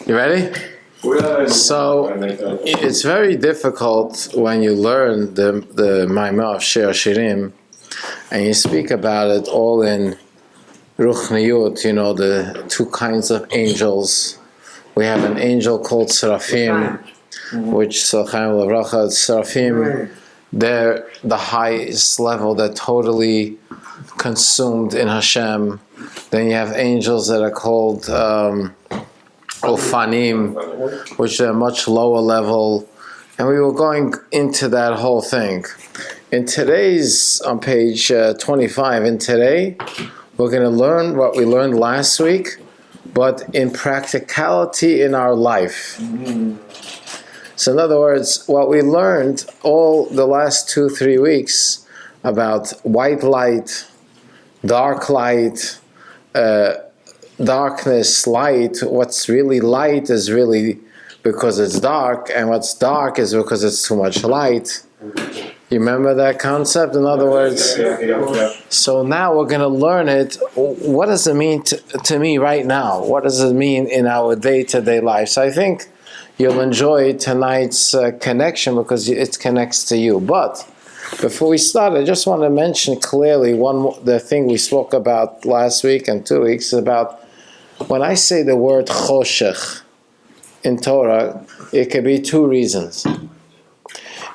You ready? So it's very difficult when you learn the Maimah of Shir Hashirim and you speak about it all in Ruchniyut, the two kinds of angels. We have an angel called Seraphim, which Seraphim, they're the highest level, they're totally consumed in Hashem. Then you have angels that are called Ofanim, which are much lower level. And we were going into that whole thing. In today's, on page 25, in today, we're going to learn what we learned last week, but in practicality in our life. So in other words, what we learned all the last 2-3 weeks about white light, dark light, darkness, light, what's really light is really because it's dark, and what's dark is because it's too much light. You remember that concept? In other words, so now we're going to learn it. What does it mean to me right now? What does it mean in our day-to-day life? So I think you'll enjoy tonight's connection because it connects to you. But before we start, I just want to mention clearly the thing we spoke about last week and 2 weeks about when I say the word choshech in Torah, it could be 2 reasons.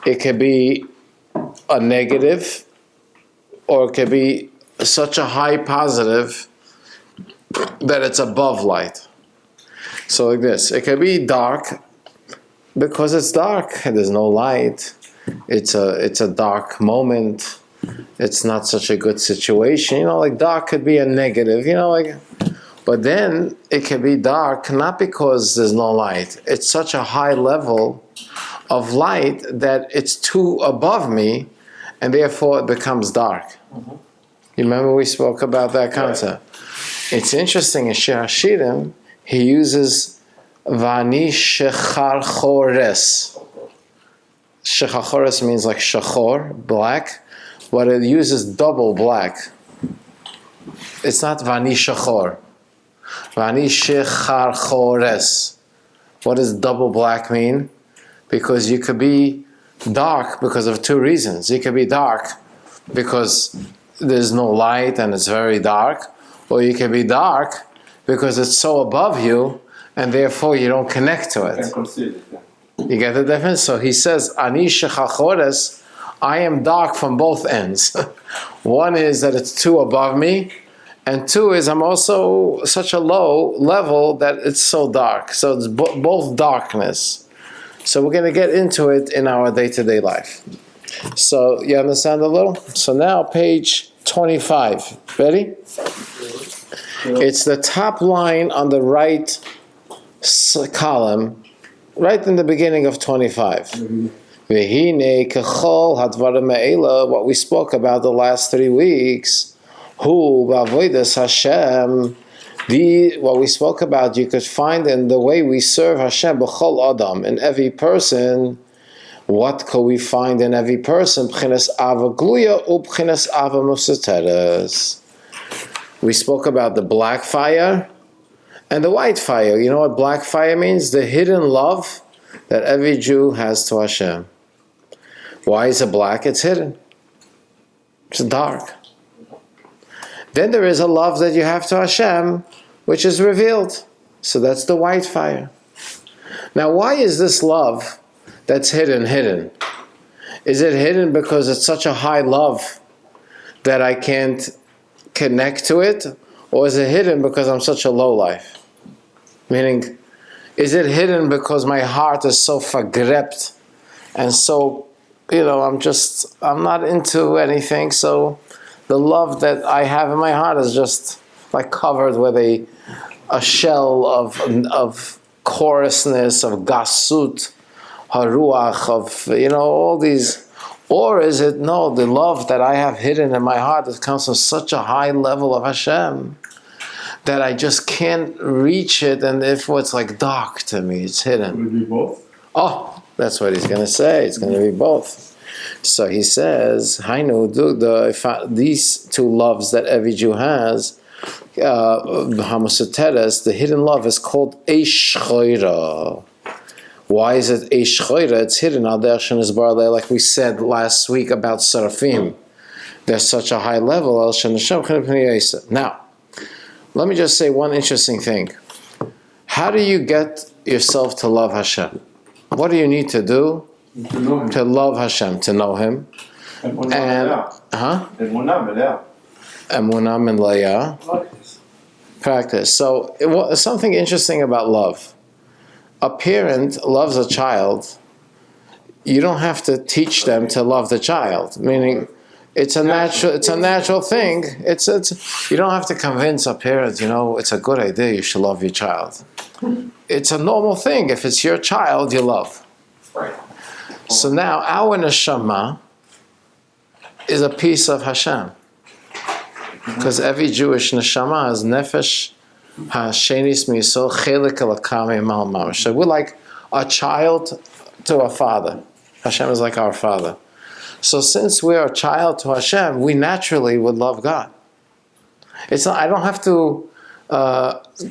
It could be a negative, or it could be such a high positive that it's above light. So like this, it could be dark because it's dark and there's no light. It's a dark moment. It's not such a good situation. Like dark could be a negative, but then it can be dark not because there's no light. It's such a high level of light that it's too above me, and therefore it becomes dark. Mm-hmm. You remember we spoke about that concept? Right. It's interesting in Shir Hashirim, he uses Vani Shecharchores. Shecharchores means like shachor, black, but it uses double black. It's not Vani Shachor. Vani Shecharchores. What does double black mean? Because you could be dark because of 2 reasons. You could be dark because there's no light and it's very dark, or you could be dark because it's so above you and therefore you don't connect to it. You get the difference? So he says, Ani shechachores, I am dark from both ends. One is that it's too above me, and 2 is I'm also such a low level that it's so dark. So it's both darkness. So we're going to get into it in our day-to-day life. So you understand a little? So now page 25. Ready? It's the top line on the right column, right in the beginning of 25. What we spoke about the last 3 weeks. What we spoke about, you could find in the way we serve Hashem, b'chol adam, in every person. What could we find in every person? B'chinas ava gluya u b'chinas ava musateres. We spoke about the black fire and the white fire. You know what black fire means? The hidden love that every Jew has to Hashem. Why is it black? It's hidden. It's dark. Then there is a love that you have to Hashem, which is revealed. So that's the white fire. Now, why is this love that's hidden? Is it hidden because it's such a high love that I can't connect to it? Or is it hidden because I'm such a low life? Meaning, is it hidden because my heart is so vergrept and so, I'm not into anything, so the love that I have in my heart is just like covered with a shell of coarseness, of gasut, haruach, of all these. Or is it the love that I have hidden in my heart that comes from such a high level of Hashem that I just can't reach it, and therefore it's like dark to me. It's hidden. Would it be both? Oh, that's what he's going to say. It's going to be both. So he says, these 2 loves that every Jew has, Hamasoteres, the hidden love is called א-5. Why is it א-5? It's hidden like we said last week about Seraphim. There's such a high level. Now, let me just say one interesting thing. How do you get yourself to love Hashem? What do you need to do to love Hashem, to know Him? Emunah Milaya. Practice. So, something interesting about love. A parent loves a child. You don't have to teach them to love the child. Meaning, it's a natural thing. It's you don't have to convince a parent. It's a good idea. You should love your child. It's a normal thing. If it's your child, you love. Right. So now our neshama is a piece of Hashem. Because every Jewish neshama has nefesh ha-shenis misol chelik elakami mal mamash. So we're like a child to a father. Hashem is like our father. So since we're a child to Hashem, we naturally would love God. It's not. I don't have to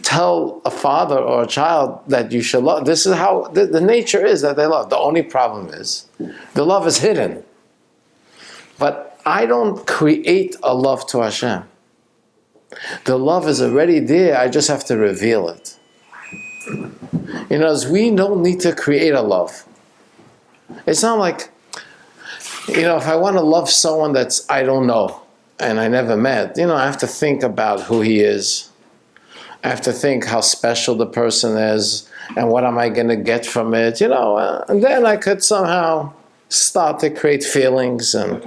tell a father or a child that you should love. This is how the nature is that they love. The only problem is the love is hidden. But I don't create a love to Hashem. The love is already there. I just have to reveal it. As we don't need to create a love. It's not like, if I want to love someone I don't know and I never met, I have to think about who he is. I have to think how special the person is and what am I going to get from it, and then I could somehow start to create feelings and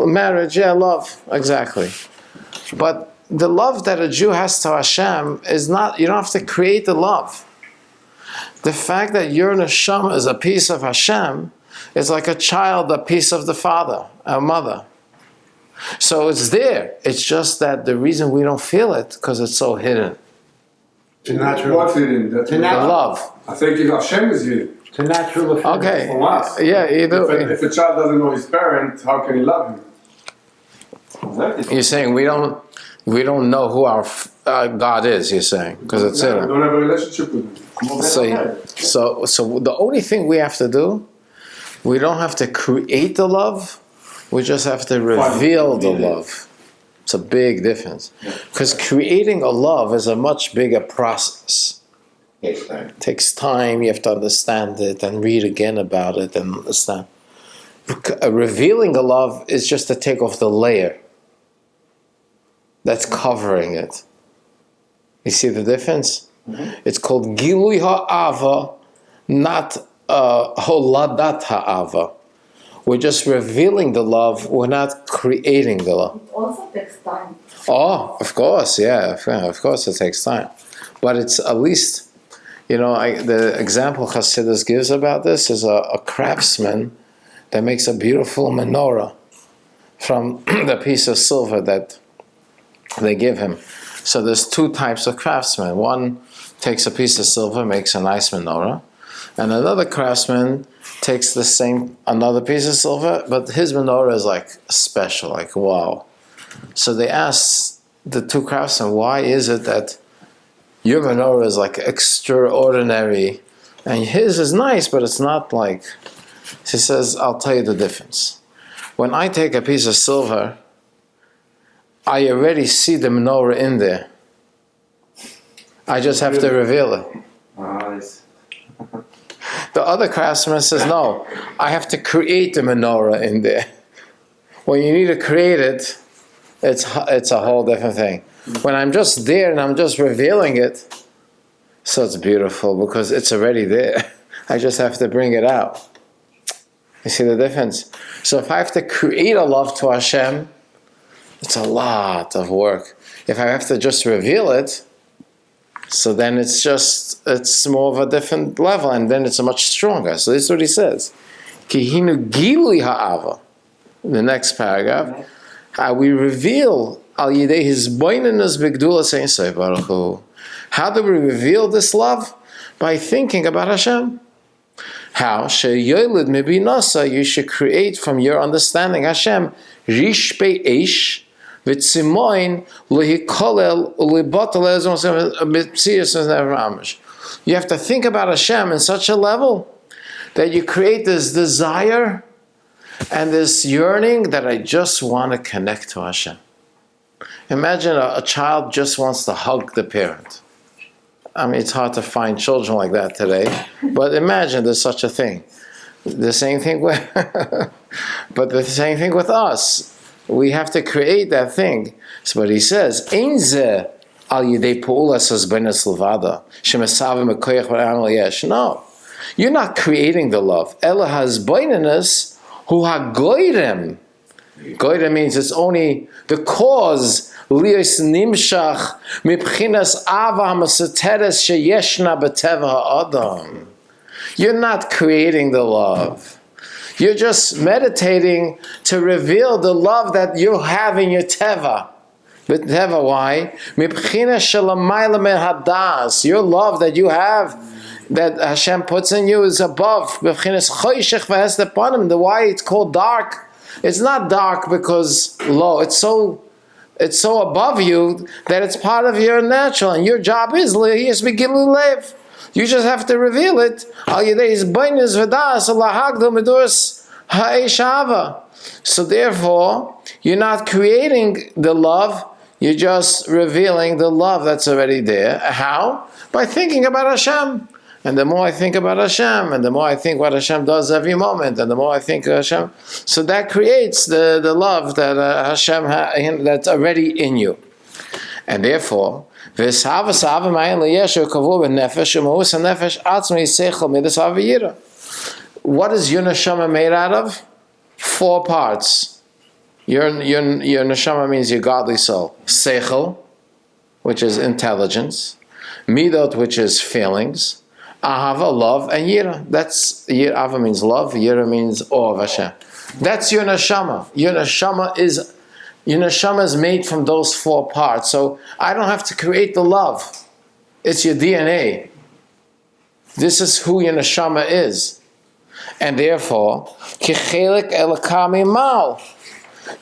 marriage, love, exactly. But the love that a Jew has to Hashem is not, you don't have to create the love. The fact that your neshama is a piece of Hashem is like a child, a piece of the father, a mother. So it's there. It's just that the reason we don't feel it because it's so hidden. What's hidden? The love. I think Hashem is hidden. It's a natural effect. Okay. From us. Yeah, if a child doesn't know his parent, how can he love him? Exactly. You're saying we don't know who our God is. You're saying because it's hidden. We don't have a relationship with him. So the only thing we have to do, we don't have to create the love. We just have to reveal the love. It's a big difference. Because creating a love is a much bigger process. It takes time. You have to understand it and read again about it and understand. Revealing a love is just to take off the layer that's covering it. You see the difference? Mm-hmm. It's called Gilui ha'ava, not Holadat ha'ava. We're just revealing the love. We're not creating the love. It also takes time. Oh, of course, yeah. Of course it takes time. But it's at least, the example Chassidus gives about this is a craftsman that makes a beautiful menorah from the piece of silver that they give him. So there's two types of craftsmen. One takes a piece of silver, makes a nice menorah, and another craftsman takes another piece of silver, but his menorah is like special, like wow. So they asked the two craftsmen, why is it that your menorah is like extraordinary and his is nice, but it's not like... He says, I'll tell you the difference. When I take a piece of silver, I already see the menorah in there. I just have to reveal it. Nice. The other craftsman says, no, I have to create the menorah in there. When you need to create it, it's a whole different thing. When I'm just there and I'm just revealing it, so it's beautiful because it's already there. I just have to bring it out. You see the difference? So if I have to create a love to Hashem, it's a lot of work. If I have to just reveal it, so then it's more of a different level, and then it's much stronger. So this is what he says. Kihinu gilui ha'ava. The next paragraph, how we reveal al yidei hizboinenus b'gdulas ein sof baruch hu. How do we reveal this love? By thinking about Hashem. How? She'yolid mibinasa, you should create from your understanding Hashem rishpei eish, v'tzimoin lehikolel ulibotel b'tzias never mamish. You have to think about Hashem in such a level that you create this desire and this yearning that I just want to connect to Hashem. Imagine a child just wants to hug the parent. I mean, it's hard to find children like that today, but imagine there's such a thing. The same thing with, but the same thing with us. We have to create that thing. So, but he says, "Ein ze al yidei pu'ulas hazbenas levada shemesavim mekoyach v'amal yesh." No, you're not creating the love. Ela hazbenas hu hagoyrem. Goyrem means it's only the cause. Lios nimshach mibchinas ava hamasateres sheyeshna b'teva ha'adam. You're not creating the love. You're just meditating to reveal the love that you have in your teva. But teva, why? Your love that you have, that Hashem puts in you, is above. The why it's called dark. It's not dark because low. It's so above you that it's part of your natural, and your job is live. You just have to reveal it. So therefore, you're not creating the love, you're just revealing the love that's already there. How? By thinking about Hashem. And the more I think about Hashem, and the more I think what Hashem does every moment, and the more I think of Hashem, so that creates the love that Hashem that's already in you. And therefore, what is your neshama made out of? 4 parts. Your neshama means your godly soul. Seichel, which is intelligence. Midot, which is feelings. Ahava, love, and yira. That's Ahava means love. Yira means awe of Hashem. That's your neshama. Your neshama is made from those 4 parts. So I don't have to create the love. It's your DNA. This is who your neshama is. And therefore, kichelik elakami mal.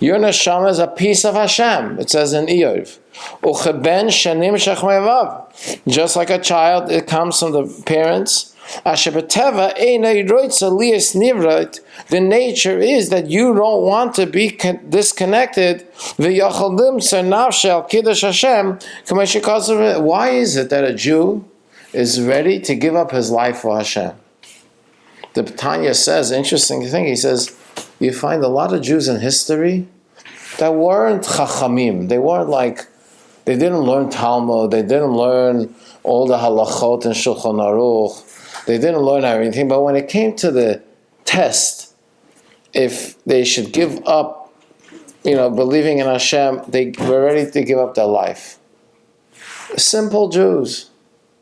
Your neshama is a piece of Hashem. It says in Iyov. Ucheben shenim shachmevav. Just like a child, it comes from the parents. Asher eina yroitza lias nivrot. The nature is that you don't want to be disconnected. V'yachal nafshel kiddush Hashem. Why is it that a Jew is ready to give up his life for Hashem? The Tanya says, interesting thing, he says, you find a lot of Jews in history that weren't chachamim. They weren't they didn't learn Talmud, they didn't learn all the halachot and Shulchan Aruch, they didn't learn everything, but when it came to the test, if they should give up, believing in Hashem, they were ready to give up their life. Simple Jews.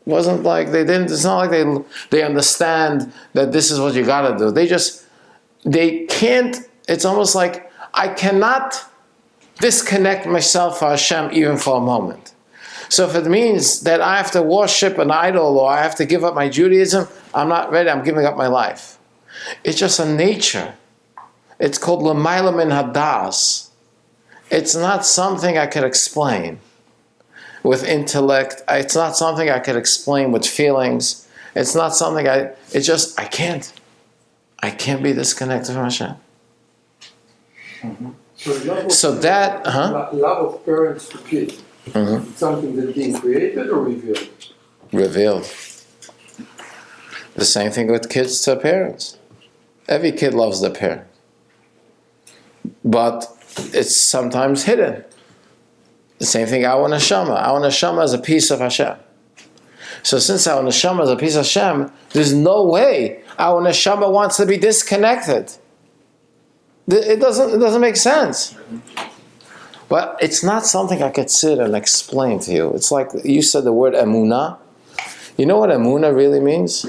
It wasn't like it's not like they understand that this is what you gotta do. They can't, it's almost like I cannot disconnect myself from Hashem even for a moment. So if it means that I have to worship an idol or I have to give up my Judaism, I'm not ready, I'm giving up my life. It's just a nature. It's called l'mayla min hadas. It's not something I could explain with intellect. It's not something I could explain with feelings. It's not something I can't be disconnected from Hashem. Mm-hmm. Love of parents to kids. Mm-hmm. It's something that's being created or revealed? Revealed. The same thing with kids to parents. Every kid loves their parent. But it's sometimes hidden. The same thing, our neshama. Our neshama is a piece of Hashem. So since our neshama is a piece of Hashem, there's no way our neshama wants to be disconnected. It doesn't make sense. But it's not something I could sit and explain to you. It's like you said the word emunah. You know what emunah really means?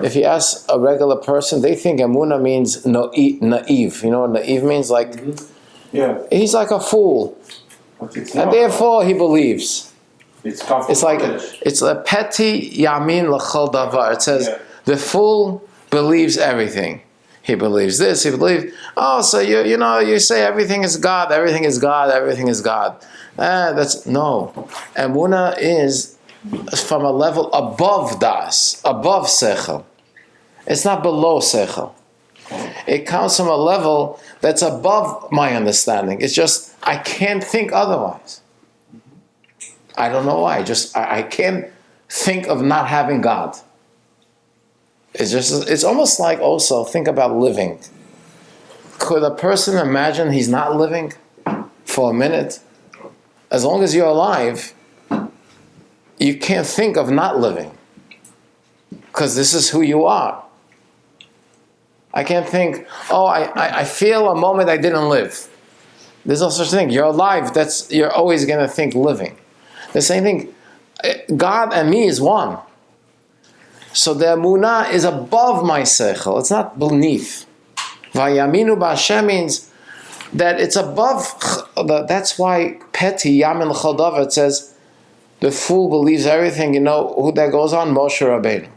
If you ask a regular person, they think emunah means naive. You know what naive means? He's like a fool. And therefore he believes. It's a petty yamin l'chol davar. It says the fool believes everything. He believes this, he believes, so you say everything is God, everything is God, everything is God. That's no. Emunah is from a level above das, above sechel. It's not below sechel. It comes from a level that's above my understanding. It's just, I can't think otherwise. I don't know why. I can't think of not having God. It's almost like also, think about living. Could a person imagine he's not living for a minute? As long as you're alive, you can't think of not living. Because this is who you are. I can't think, I feel a moment I didn't live. There's no such thing. You're alive, you're always going to think living. The same thing, God and me is one. So the emunah is above my seichel. It's not beneath. Vayaminu b'Hashem means that it's above. That's why Peti Yamin L'chol Davar, it says, the fool believes everything. You know who that goes on? Moshe Rabbeinu.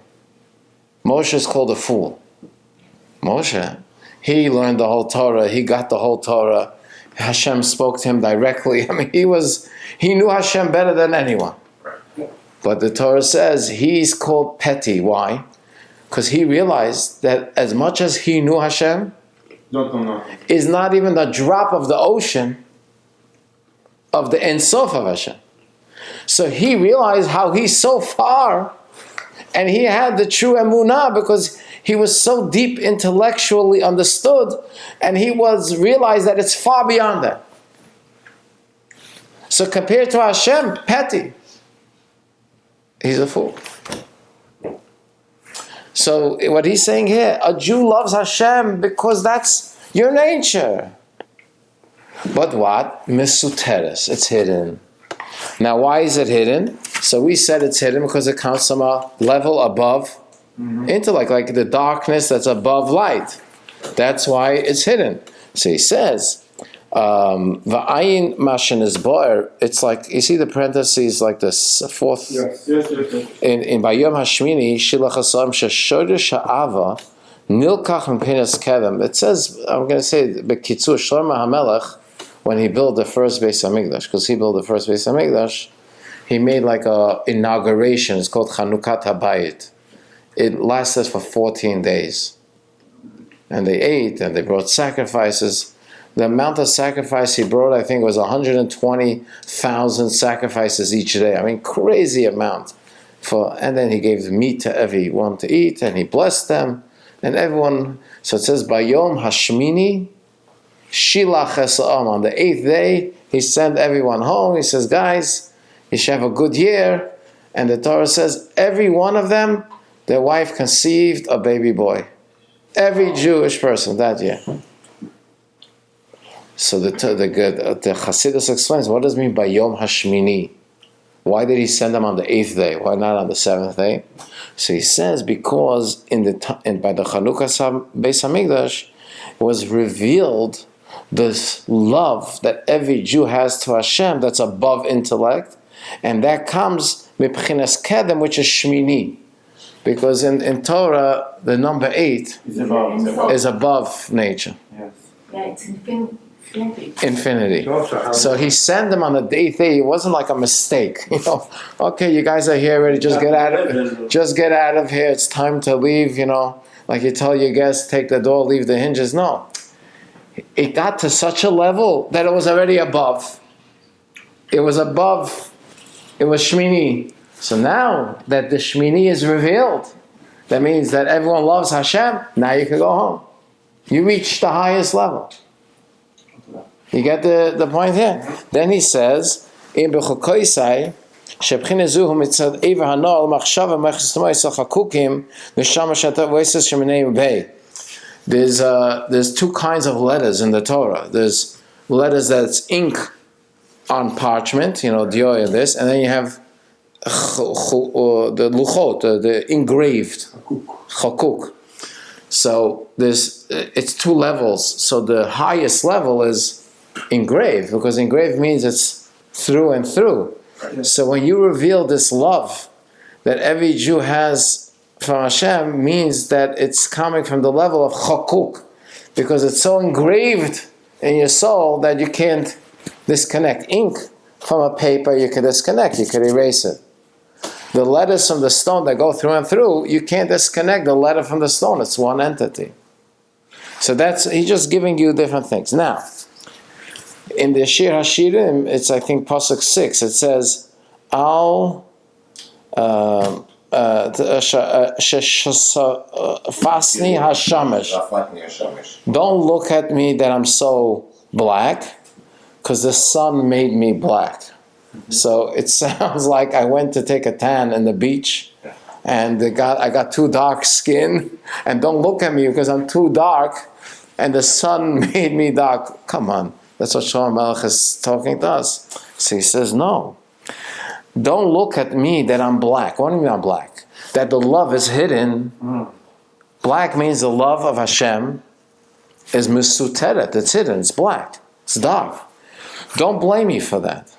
Moshe is called a fool. Moshe, he learned the whole Torah. He got the whole Torah. Hashem spoke to him directly. I mean, he knew Hashem better than anyone. But the Torah says he's called Peti. Why? Because he realized that as much as he knew Hashem, is not even the drop of the ocean of the Ein Sof of Hashem. So he realized how he's so far, and he had the true emunah because he was so deep intellectually understood, and he realized that it's far beyond that. So compared to Hashem, Peti, he's a fool. So what he's saying here, a Jew loves Hashem because that's your nature. But what? Mesuteres, it's hidden. Now why is it hidden? So we said it's hidden because it comes from a level above intellect, like the darkness that's above light. That's why it's hidden. So he says, Va'ayin mashin is boer. It's like, you see the parentheses, like the fourth. Yes. In Bayom Hashmini, Shilach Hasam Sheshodesh Ha'ava Nilkach Mpenes Kedem. It says, I'm going to say, Bekitzur Shlomo HaMelech, when he built the first Beis HaMikdash, because he built the first Beis HaMikdash, he made like a inauguration. It's called Chanukat HaBayit. It lasted for 14 days. And they ate, and they brought sacrifices. The amount of sacrifice he brought, I think, was 120,000 sacrifices each day. I mean, crazy amount. And then he gave meat to everyone to eat, and he blessed them, and everyone. So it says, Bayom Hashmini, Shilach Esa'am. On the 8th day, he sent everyone home. He says, guys, you should have a good year. And the Torah says, every one of them, their wife conceived a baby boy. Every Jewish person that year. So the Chassidus explains, what does it mean by Yom Hashmini? Why did he send them on the 8th day? Why not on the 7th day? So he says, because by the Chanukah Beis HaMikdash, it was revealed this love that every Jew has to Hashem that's above intellect, and that comes mipchines kedem, which is Shmini. Because in Torah, the number 8 is above nature. Yes. Yeah, it's Infinity. So he sent them on the 8th day. It wasn't like a mistake. Okay, you guys are here already. Just get out of here. It's time to leave. Like you tell your guests, take the door, leave the hinges. No, it got to such a level that it was already above. It was above. It was Shmini. So now that the Shmini is revealed, that means that everyone loves Hashem. Now you can go home. You reached the highest level. You get the point here? Then he says, in Bechukoisai, Shebchinezuhu mitzad Eva Hanol, Machshava Mechistamo Yisachakukim, Neshama Shata Voices Sheminei Bey. There's two kinds of letters in the Torah. There's letters that's ink on parchment, dioy and this, and then you have the luchot, the engraved, chakuk. So it's two levels. So the highest level is engraved, because engraved means it's through and through. So when you reveal this love that every Jew has from Hashem means that it's coming from the level of chakuk, because it's so engraved in your soul that you can't disconnect. Ink from a paper you can disconnect, you can erase it. The letters from the stone that go through and through, you can't disconnect the letter from the stone, it's one entity. So he's just giving you different things. Now, in the Shir Hashirim, it's I think Pasuk 6, it says, Al Fasni Hashamesh. Don't look at me that I'm so black, because the sun made me black. So it sounds like I went to take a tan in the beach, and I got too dark skin, and don't look at me because I'm too dark, and the sun made me dark. Come on, that's what Shlomo Melech is talking to us. So he says, no. Don't look at me that I'm black. What do you mean I'm black? That the love is hidden. Black means the love of Hashem is misuteret. It's hidden. It's black. It's dark. Don't blame me for that.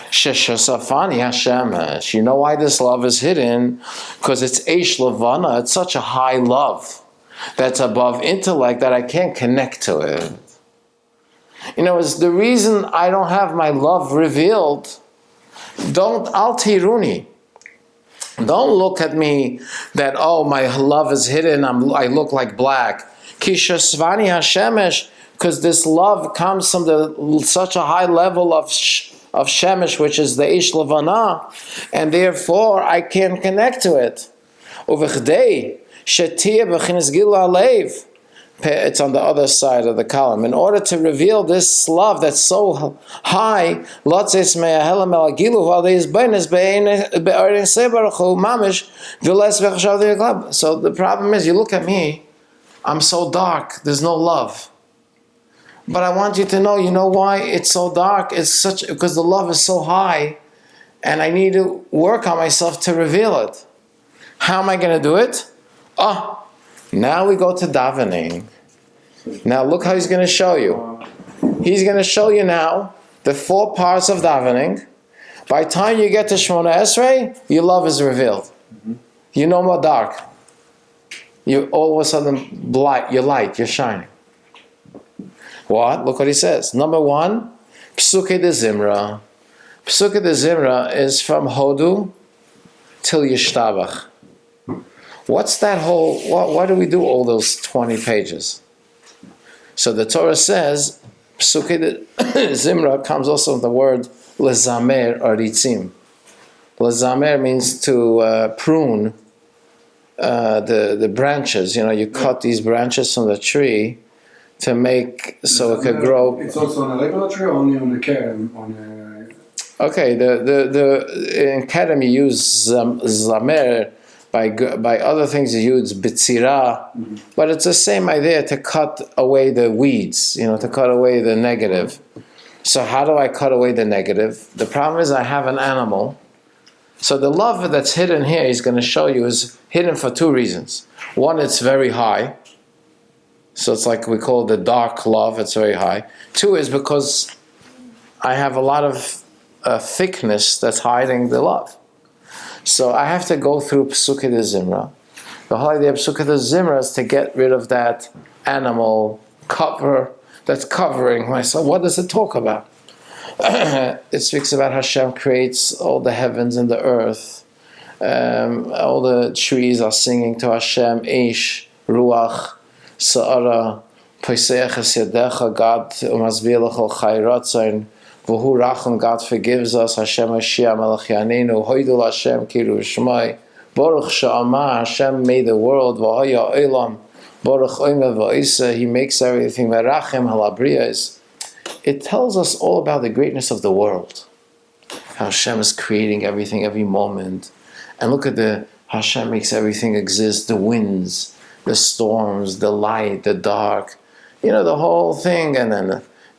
Sheshasafani Hashemesh. You know why this love is hidden? Because it's Eish Levana. It's such a high love that's above intellect that I can't connect to it. You know, it's the reason I don't have my love revealed. Don't altiruni. Don't look at me that, oh, my love is hidden, I look like black. Kishasvani Hashemesh, because this love comes from such a high level of Shemesh, which is the Eish Levana, and therefore I can't connect to it. Uvechdei shetia b'chinas gila alev. It's on the other side of the column. In order to reveal this love that's so high, so the problem is, you look at me, I'm so dark, there's no love. But I want you to know why it's so dark? Because the love is so high, and I need to work on myself to reveal it. How am I going to do it? Now we go to davening. Now look how he's going to show you. He's going to show you now the 4 parts of davening. By the time you get to Shemona Esrei, your love is revealed. You're no more dark. You're all of a sudden light. You're light. You're shining. What? Look what he says. Number 1, Psukei de Zimra. Psukei de Zimra is from Hodu till Yishtabach. What's that whole, why do we do all those 20 pages? So the Torah says, Psukei de Zimra comes also from the word lezamer or ritzim. Lezamer means to prune the branches. You cut these branches from the tree to make so it could grow. It's also on a regular tree or only on the kerem? Okay, in Kerem you use zamer. By other things you use bitzira, but it's the same idea, to cut away the weeds, to cut away the negative. So how do I cut away the negative? The problem is I have an animal. So the love that's hidden here, he's going to show you, is hidden for 2 reasons. One, it's very high. So it's like we call it the dark love, it's very high. 2 is because I have a lot of thickness that's hiding the love. So I have to go through Psukei de Zimra. The whole idea of Psukei de Zimra is to get rid of that animal cover that's covering myself. What does it talk about? It speaks about Hashem creates all the heavens and the earth. All the trees are singing to Hashem. Eish, Ruach, Sa'ara, Poiseach es Yadecha, God umasbir l'chol chai ratzon. V'hu rachum, God forgives us. Hashem Mashiach Melech Yanenu. Hoidul Hashem Kiru Shmai. Baruch Sha'amah, Hashem made the world. V'haya Olam. Baruch Oimed V'Isa. He makes everything. V'rachem halabriyas. It tells us all about the greatness of the world. How Hashem is creating everything every moment. And look at Hashem makes everything exist. The winds, the storms, the light, the dark. The whole thing. And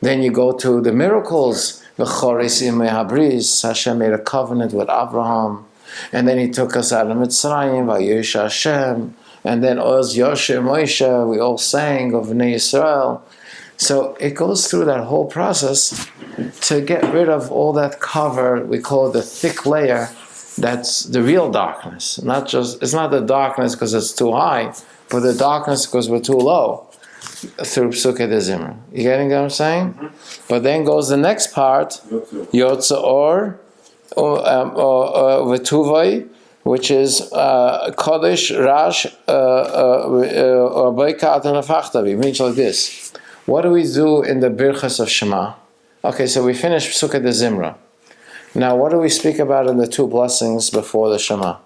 then you go to the miracles. Hashem made a covenant with Abraham, and then he took us out of Mitzrayim, Vayesh Hashem, and then Oz Yoshe Moshe, we all sang of Bnei Yisrael. So it goes through that whole process to get rid of all that cover, we call it the thick layer, That's the real darkness. It's not the darkness because it's too high, but the darkness because we're too low. Through Psukei de Zimra. You getting what I'm saying? But then goes the next part, Yotze Or, V'tuvai, which is Kodesh, Rash, or Boikat and Afachtavi. Means like this. What do we do in the Birchas of Shema? Okay, so we finished Psukei de Zimra. Now, what do we speak about in the two blessings before the Shema?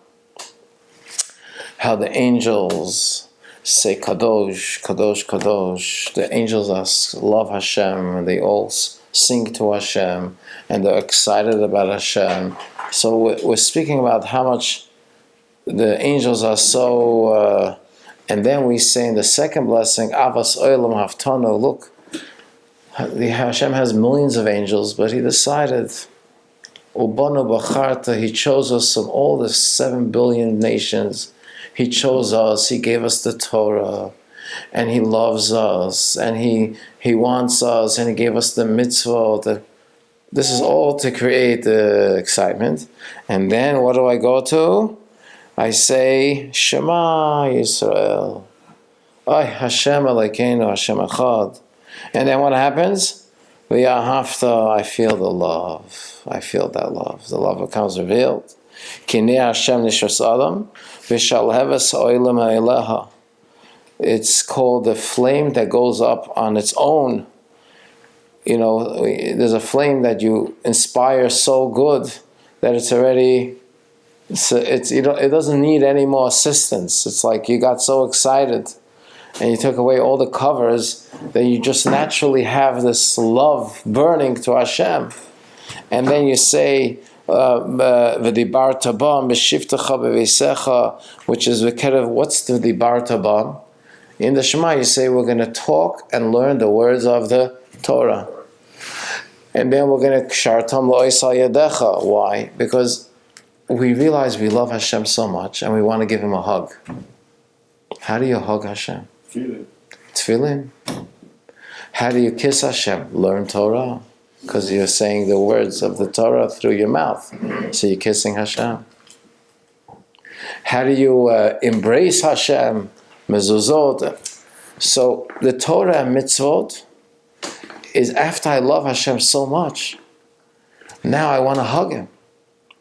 How the angels say Kadosh, Kadosh, Kadosh. The angels love Hashem, and they all sing to Hashem, and they're excited about Hashem. So we're speaking about how much the angels are so... and then we say in the second blessing, Avas Olam Haftano, look, the Hashem has millions of angels, but He decided, Ubanu Bacharta, He chose us from all the 7 billion nations. He chose us, He gave us the Torah, and He loves us, and He wants us, and He gave us the mitzvot. This is all to create the excitement. And then what do I go to? I say, Shema Yisrael. Ay, Hashem Elokeinu, Hashem Echad. And then what happens? V'yahavta, I feel the love. I feel that love. The love becomes revealed. Kinei Hashem nishras Adam, v'shalheves ha'olam ha'eleha. It's called the flame that goes up on its own. You know, there's a flame that you inspire so good that it's already... it doesn't need any more assistance. It's like you got so excited and you took away all the covers that you just naturally have this love burning to Hashem. And then you say, V'dibarta bam b'shivtecha b'veisecha, which is what's the V'dibarta bam? In the Shema you say we're going to talk and learn the words of the Torah. And then we're going to kshartam lo'isal yadecha. Why? Because we realize we love Hashem so much and we want to give Him a hug. How do you hug Hashem? Tefillin. How do you kiss Hashem? Learn Torah. Because you're saying the words of the Torah through your mouth. So you're kissing Hashem. How do you embrace Hashem? Mezuzot. So the Torah and mitzvot is after I love Hashem so much. Now I want to hug Him.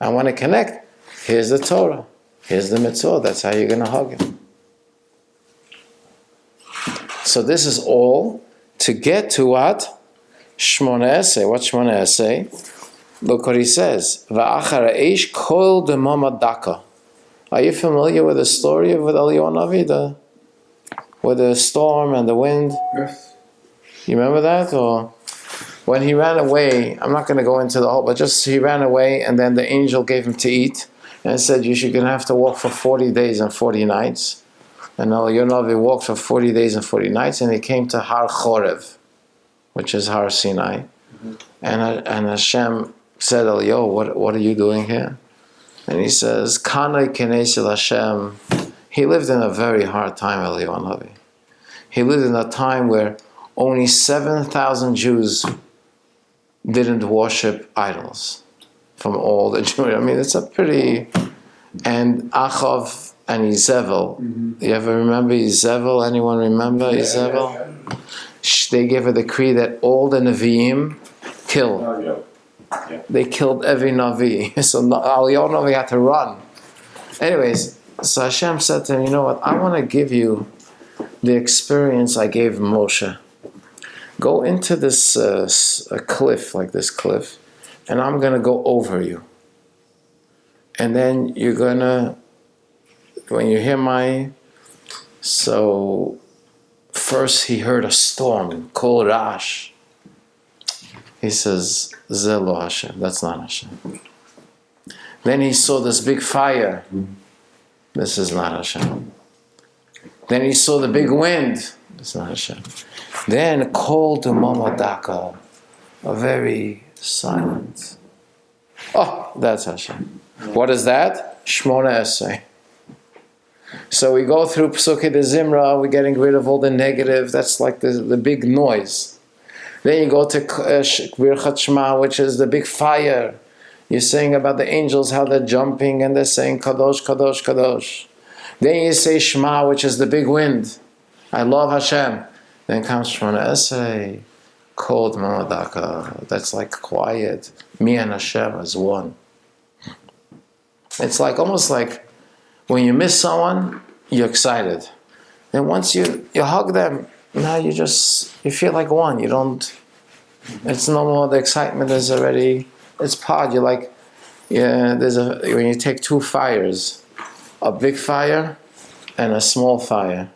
I want to connect. Here's the Torah. Here's the mitzvot. That's how you're going to hug Him. So this is all to get to what? Shmona Esrei. What's Shmona Esrei? Look what he says. Va'achar ha'esh kol demama daka. Are you familiar with the story of Eliyahu Navi? With the storm and the wind? Yes. You remember that? Or when he ran away, I'm not going to go into the whole, but just he ran away and then the angel gave him to eat and said, you're going to have to walk for 40 days and 40 nights. And Eliyahu Navi walked for 40 days and 40 nights and he came to Har Chorev, which is Har Sinai. And Hashem said, Eliyahu, what are you doing here? And he says, Kanai Kenesil Hashem. He lived in a very hard time, Eliyahu Navi. He lived in a time where only 7,000 Jews didn't worship idols from all the Jews. I mean, it's a pretty... And Achav and Izebel. You ever remember Izebel? Anyone remember Izebel? Yeah. They gave a decree that all the Nevi'im kill. They killed every Navi. So Eliyahu Navi had to run. Anyways, so Hashem said to him, you know what? I want to give you the experience I gave Moshe. Go into this a cliff, like this cliff, and I'm going to go over you. And then you're going to, when you hear my... So first he heard a storm, Kol Rash. He says, Ze lo Hashem, that's not Hashem. Then he saw this big fire. This is not Hashem. Then he saw the big wind. It's not Hashem. Then Kol Demama Daka, a very silent. Oh, that's Hashem. What is that? Shmona Esrei. So we go through Psukei de Zimra, we're getting rid of all the negative, that's like the big noise. Then you go to Birchat Shema, which is the big fire. You're saying about the angels, how they're jumping and they're saying Kadosh, Kadosh, Kadosh. Then you say Shema, which is the big wind. I love Hashem. Then comes Shemona Esrei, cold Mamadaka. That's like quiet. Me and Hashem as one. It's like almost like when you miss someone, you're excited. Then once you hug them, now you feel like one. You don't, it's no more, the excitement is already, it's pod. You're like, yeah, when you take two fires, a big fire and a small fire,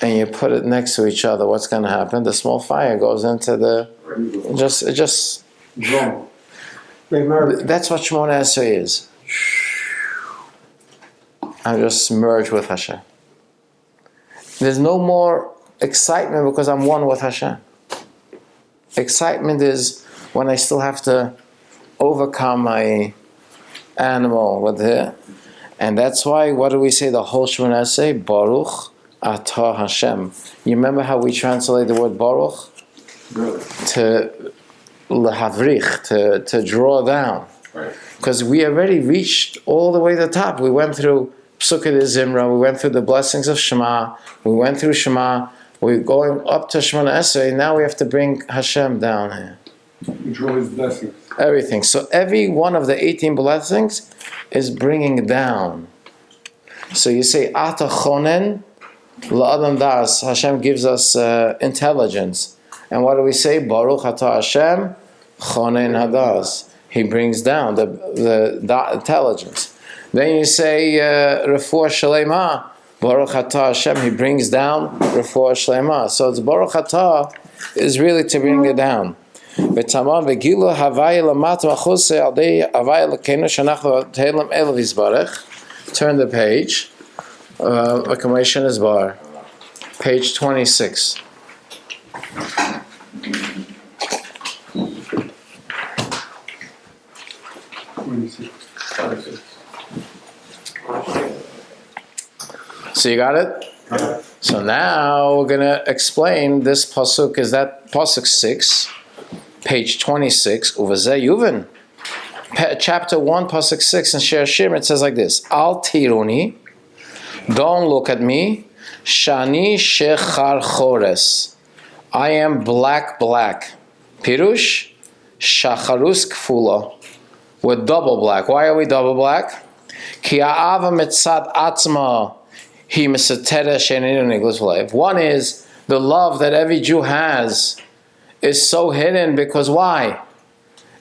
and you put it next to each other, what's going to happen? The small fire goes into it just Drum. That's what Shemona Esrei is. I'm just merged with Hashem. There's no more excitement because I'm one with Hashem. Excitement is when I still have to overcome my animal with it. And that's why, what do we say the whole Shemona Esrei? Baruch Atah Hashem. You remember how we translate the word Baruch? To lehavrich, to draw down. Because we already reached all the way to the top. We went through Psukkah de Zimra, we went through the blessings of Shema, we went through Shema, we're going up to Shemona Esrei, now we have to bring Hashem down here. Draw his blessings. Everything. So every one of the 18 blessings is bringing down. So you say, Ata chonen la'adam das. Hashem gives us intelligence. And what do we say? Baruch Ata Hashem chonen hadas. He brings down the intelligence. Then you say refuah shlema. Baruch Ata Hashem. He brings down refuah shlema. So it's Baruch Ata is really to bring it down. V'tamam v'gilu havai lamat machuse al dei havai l'keinu shenachnu telam elav yisbarach. Turn the page. Acclamation is bar. Page 26. So you got it? So now we're going to explain this pasuk. Is that pasuk 6, page 26, Uvazeh Yuvan. Chapter 1, pasuk 6 in Shir Hashirim, it says like this: Al tiruni, don't look at me, shani shechar chores, I am black. Pirush, shacharus kfula, we're double black. Why are we double black? Ki ha'ava mitzad atzma hi mesateres she'einu niglas v'leiv. One is the love that every Jew has is so hidden because why?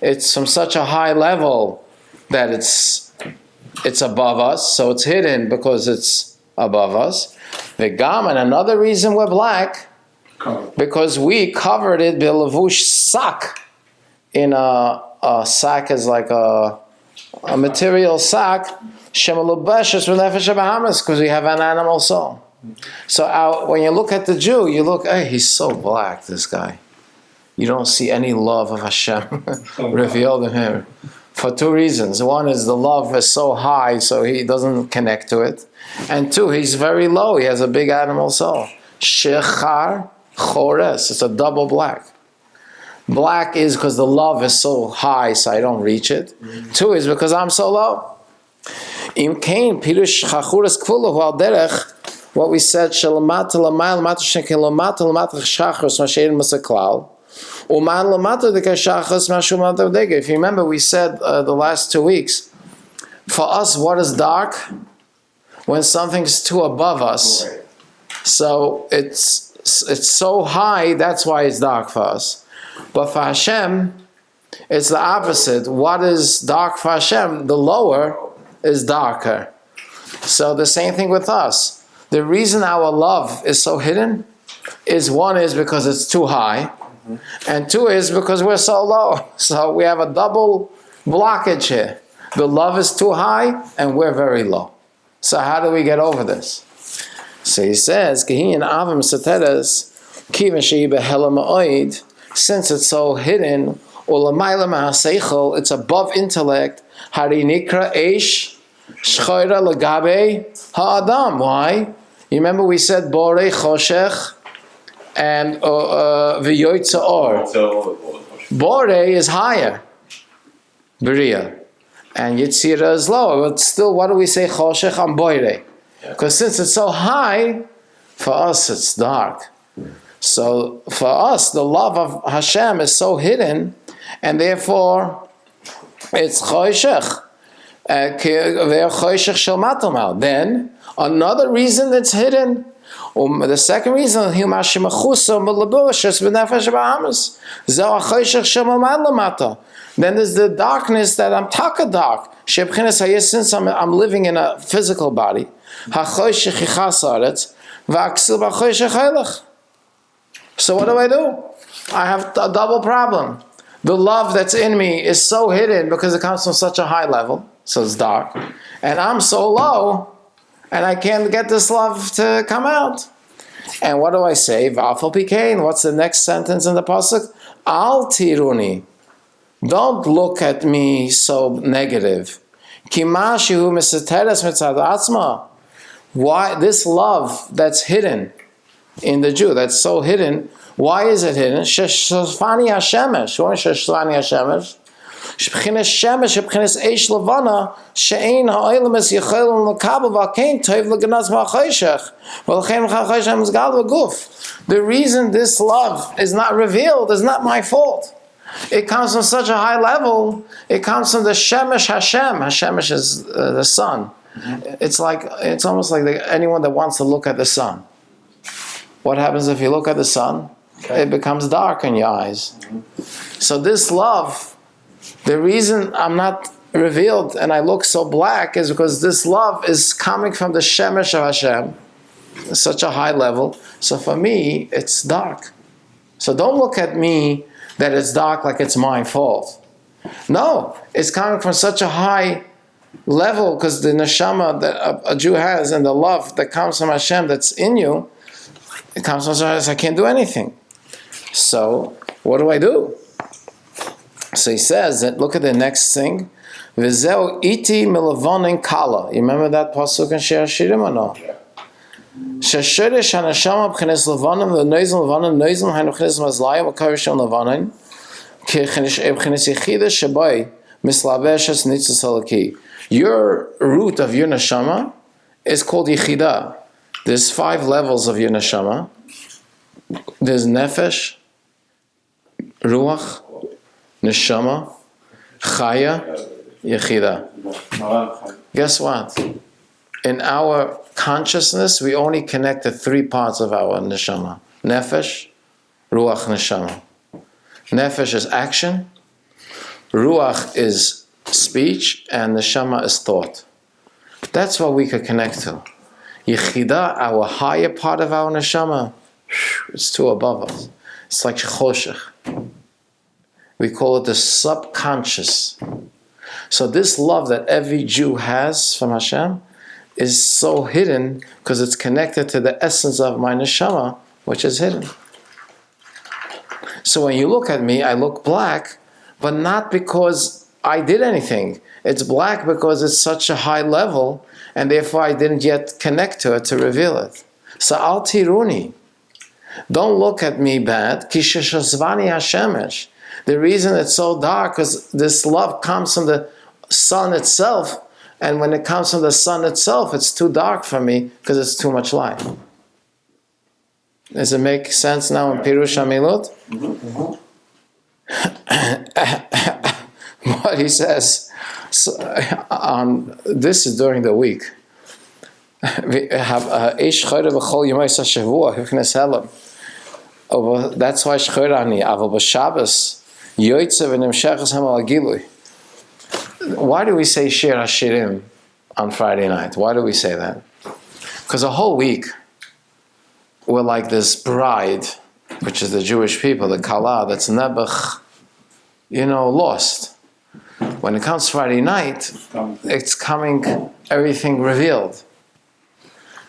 It's from such a high level that it's above us, so it's hidden because it's above us. V'gam, and another reason we're black, because we covered it b'levush sak. In a sack is like a material sack, because we have an animal soul. So when you look at the Jew, you look, hey, he's so black, this guy. You don't see any love of Hashem revealed in him. For two reasons. One is the love is so high, so he doesn't connect to it. And two, he's very low. He has a big animal soul. Shechar chores. It's a double black. Black is because the love is so high, so I don't reach it. Two is because I'm so low. Im kain pirush chachuras kfula hu al derech. What we said, shalamata lamayl lamata shekel lamata chachras mashein masaklal. Uman lamata de kashachas mashum dodecha. If you remember, we said the last 2 weeks. For us, what is dark? When something's too above us. So it's so high. That's why it's dark for us. But for Hashem, it's the opposite. What is dark for Hashem? The lower is darker. So the same thing with us. The reason our love is so hidden is one is because it's too high, and two is because we're so low. So we have a double blockage here. The love is too high, and we're very low. So how do we get over this? So he says, since it's so hidden, it's above intellect. Why? You remember we said Borei Choshech and V'yoytza Or. Borei is higher. Beriah. and Yitzira is lower. But still, what do we say? Choshech am boire. Because since it's so high, for us it's dark. So for us, the love of Hashem is so hidden, and therefore it's choshech. Then another reason it's hidden. The second reason, then there's the darkness that I'm taka dark. Since I'm living in a physical body. So what do? I have a double problem. The love that's in me is so hidden because it comes from such a high level, so it's dark. And I'm so low, and I can't get this love to come out. And what do I say? V'afal pikein. What's the next sentence in the pasuk? Al tiruni. Don't look at me so negative. Kimashihu misateres mitzad atzma. Why this love that's hidden in the Jew, that's so hidden? Why is it hidden? Sheshvani hashemesh. What is sheshvani hashemesh? Shebchinas shemesh, shebchinas eish levana, she'ein ha'olam es yechelon l'kabel v'akein tov l'ganaz v'achoshech v'l'chem v'achoshech mizgal v'guf. The reason this love is not revealed is not my fault. It comes from such a high level. It comes from the shemesh Hashem. Hashemesh is the sun. It's almost like anyone that wants to look at the sun. What happens if you look at the sun? It becomes dark in your eyes. So this love, the reason I'm not revealed and I look so black is because this love is coming from the shemesh of Hashem, such a high level. So for me, it's dark. So don't look at me that it's dark like it's my fault. No, it's coming from such a high level because the neshama that a Jew has and the love that comes from Hashem that's in you, it comes from Hashem. I can't do anything. So what do? So he says that, look at the next thing. V'zeu iti milavonin kala. You remember that pasuk in Shir Hashirim or no? Sheshirish hanashama b'chines lavanim v'noizim lavanim noizim hainu b'chines mazlayim v'karishim lavanim b'chines yichida shabai mislaveshes nitzis halaki. Your root of your neshama is called yichida. There's 5 levels of your neshama. There's nefesh, ruach, neshama, chaya, yechida. Guess what? In our consciousness, we only connect the 3 parts of our neshama. Nefesh, ruach, neshama. Nefesh is action, ruach is speech, and neshama is thought. That's what we could connect to. Yechida, our higher part of our neshama, it's too above us. It's like choshech. We call it the subconscious. So this love that every Jew has from Hashem is so hidden because it's connected to the essence of my neshama, which is hidden. So when you look at me, I look black, but not because I did anything. It's black because it's such a high level, and therefore I didn't yet connect to it to reveal it. So al tiruni. Don't look at me bad. Kisheshvani hashemesh. The reason it's so dark is this love comes from the sun itself, and when it comes from the sun itself, it's too dark for me because it's too much light. Does it make sense now in Pirush Hamilut? What he says, this is during the week. We have א-5 b'chol yomei hashavua hifnes helam. That's why shchora ani. Aval b'Shabbos yoytze v'nimshechas hem al gilui. Why do we say Shir Hashirim on Friday night? Why do we say that? Because a whole week we're like this bride, which is the Jewish people, the Kala, that's nebuch, lost. When it comes Friday night, it's coming everything revealed.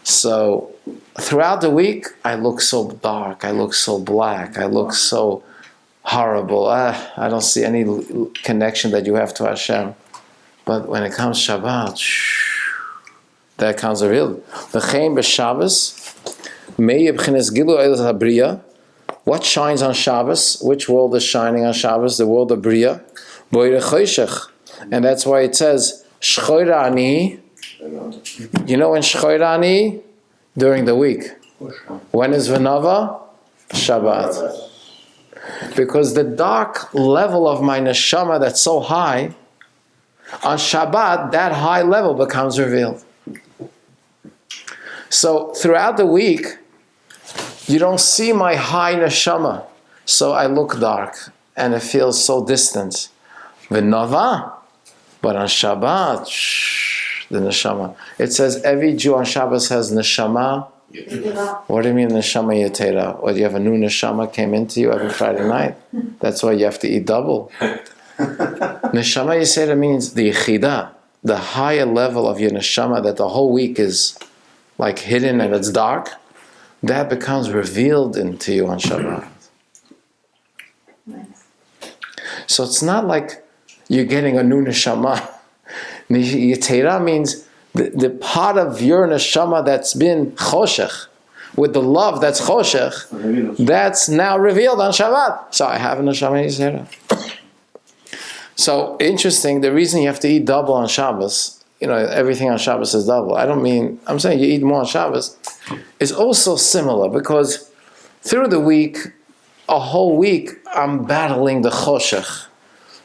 So throughout the week, I look so dark, I look so black, I look so horrible. I don't see any connection that you have to Hashem. But when it comes Shabbat, that comes revealed. V'chein b'Shabbos, me'eh b'chines gilu eilat habriya. What shines on Shabbos? Which world is shining on Shabbos? The world of Bria. Boire choshech. And that's why it says, Shchora ani. You know when Shchora ani? During the week. When is ונאוה? Shabbat. Because the dark level of my neshama that's so high, on Shabbat, that high level becomes revealed. So throughout the week, you don't see my high neshama. So I look dark and it feels so distant. ונאוה. But on Shabbat, the neshama. It says every Jew on Shabbos has neshama. What do you mean neshama yetera? Or you have a new neshama came into you every Friday night? That's why you have to eat double. Neshama yetera means the yichida, the higher level of your neshama that the whole week is like hidden and it's dark. That becomes revealed into you on Shabbat. Nice. So it's not like you're getting a new neshama. Yetera means the part of your neshama that's been choshech, with the love that's choshech, that's now revealed on Shabbat. So I have a neshama yetera. So interesting, the reason you have to eat double on Shabbos, everything on Shabbos is double. I'm saying you eat more on Shabbos, is also similar because through the week, a whole week, I'm battling the choshech.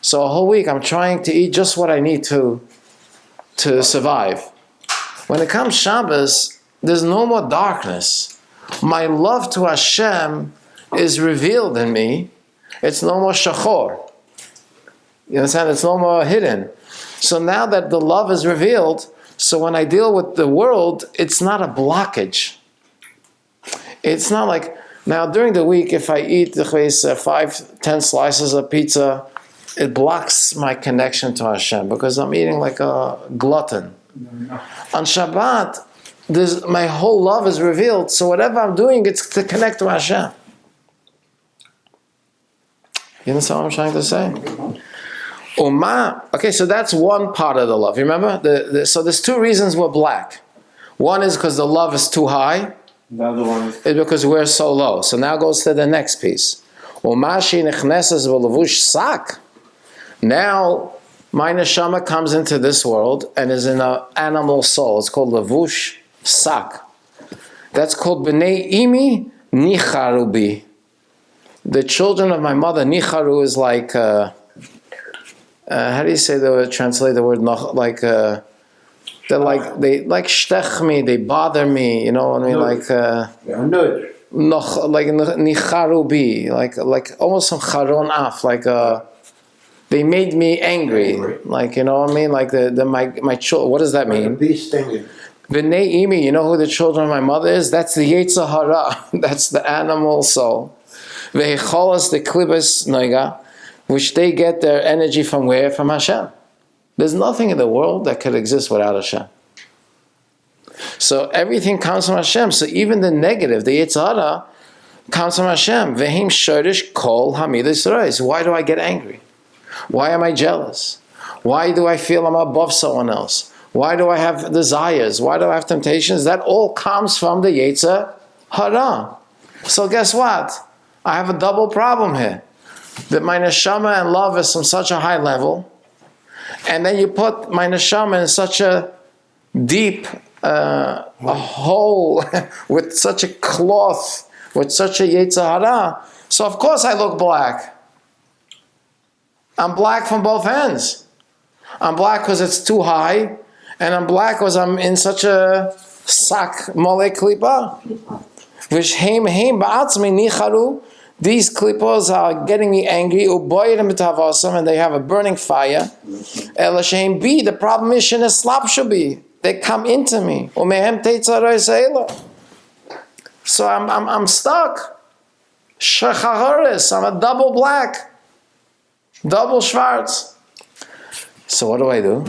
So a whole week, I'm trying to eat just what I need to survive. When it comes Shabbos, there's no more darkness. My love to Hashem is revealed in me. It's no more shachor. You understand? It's no more hidden. So now that the love is revealed, so when I deal with the world, it's not a blockage. It's not like, now during the week, if I eat 5-10 slices of pizza, it blocks my connection to Hashem because I'm eating like a glutton. On Shabbat, my whole love is revealed, so whatever I'm doing, it's to connect to Hashem. You understand what I'm trying to say? Okay, so that's one part of the love. You remember? So there's two reasons we're black. One is because the love is too high. The other one is It's because we're so low. So now goes to the next piece. Now, my neshama comes into this world and is in an animal soul. It's called levush sak. That's called b'nei imi nicharubi. The children of my mother, nicharu is like, how do you say translate the word like, they shtech me, they bother me, you know what I mean? Like, like nicharubi, like almost some charon af, like they made me angry. Like, you know what I mean? Like my children, what does that mean? B'nei imi, you know who the children of my mother is? That's the Yetzer Hara. That's the animal soul. Ve'echolas the klibas noiga, which they get their energy from where? From Hashem. There's nothing in the world that could exist without Hashem. So everything comes from Hashem. So even the negative, the Yetzer Hara, comes from Hashem. Vehim shorish kol hamidas reis. Why do I get angry? Why am I jealous? Why do I feel I'm above someone else? Why do I have desires? Why do I have temptations? That all comes from the Yetzer Hara. So guess what? I have a double problem here. That my neshama and love is from such a high level, and then you put my neshama in such a deep a hole with such a cloth, with such a Yetzer Hara. So of course I look black. I'm black from both ends. I'm black because it's too high, and I'm black because I'm in such a sak mole klipa. Which heim ba'atzmi nicharu. These klipos are getting me angry, and they have a burning fire. The problem is they come into me. So I'm stuck. I'm a double black. Double schwarz. So what do I do?